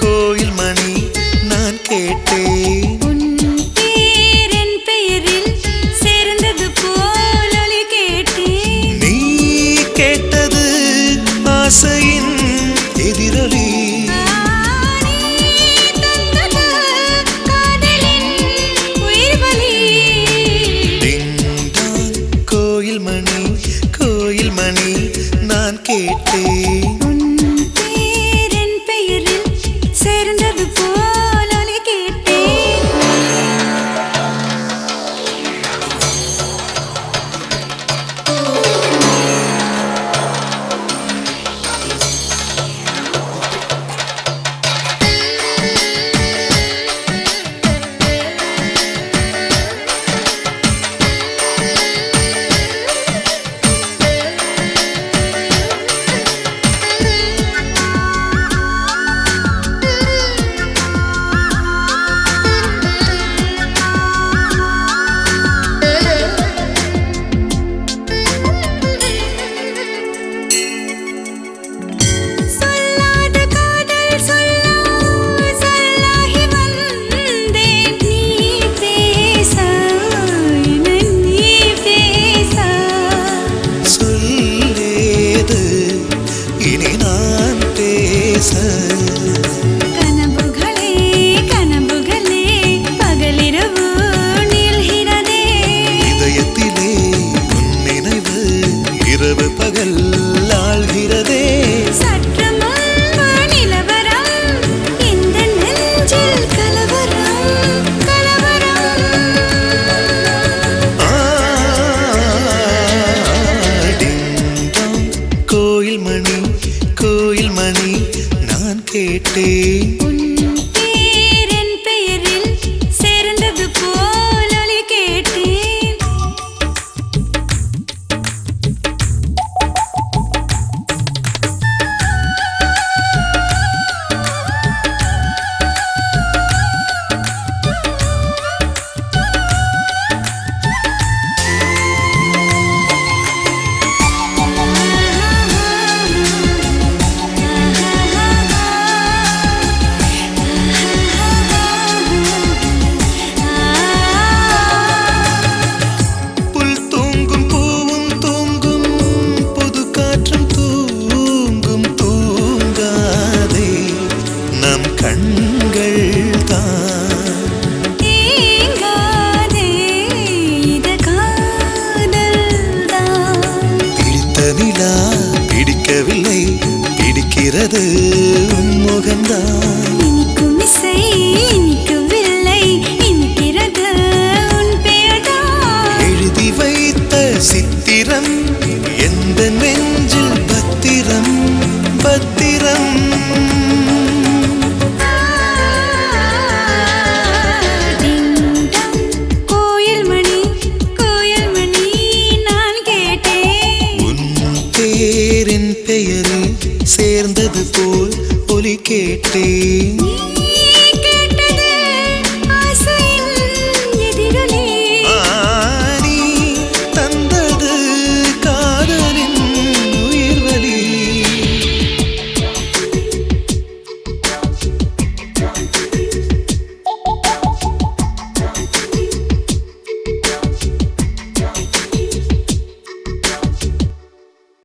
கோயில் மணி நான் கேட்டேன் உன் பேர் என் பெயரில் சேர்ந்தது போல் ஒலி கேட்டேன். நீ கேட்டது ஆசையின் எதிரொலி. நீ தந்தது காதலின் உயிர் வலி. டிங்டாங் கோயில் மணி நான் கேட்டேன் சேர்ந்தது போல் ஒலி கேட்டேன். கனவுகளே பகலிரவு நீள்கிறதே. இதயத்திலே உன் நினைவு இரவு பகல் ஆள்கிறதே. சற்று முன்பு நிலவரம் இந்த நெஞ்சில் கலவரம் டிங்டாங் கோயில் மணி நான் கேட்டேன் உன் பேர் என் பெயரில் சேர்ந்தது போல் ஒலி கேட்டேன். புல் தூங்கும் பூவும் தூங்கும் புது காற்றும் தூங்கும் தூங்காதே நம் கண்கள் தான் ஏங்காதே இது காதல்தான். பிடித்த நிலா பிடிக்கவில்லை பிடிக்கிறது உன் முகம்தான். இனிக்கும் இசை இனிக்கவில்லை இனிக்கிறது உன் பெயர்தான். எழுதி வைத்த சித்திரம் எந்த நெஞ்சில் பத்திரம் பத்திரம். டிங்டாங் கோயில் மணி நான் கேட்டேன். உன் பேரின் பெயரில் சேர்ந்தது போல் ஒலி கேட்டேன்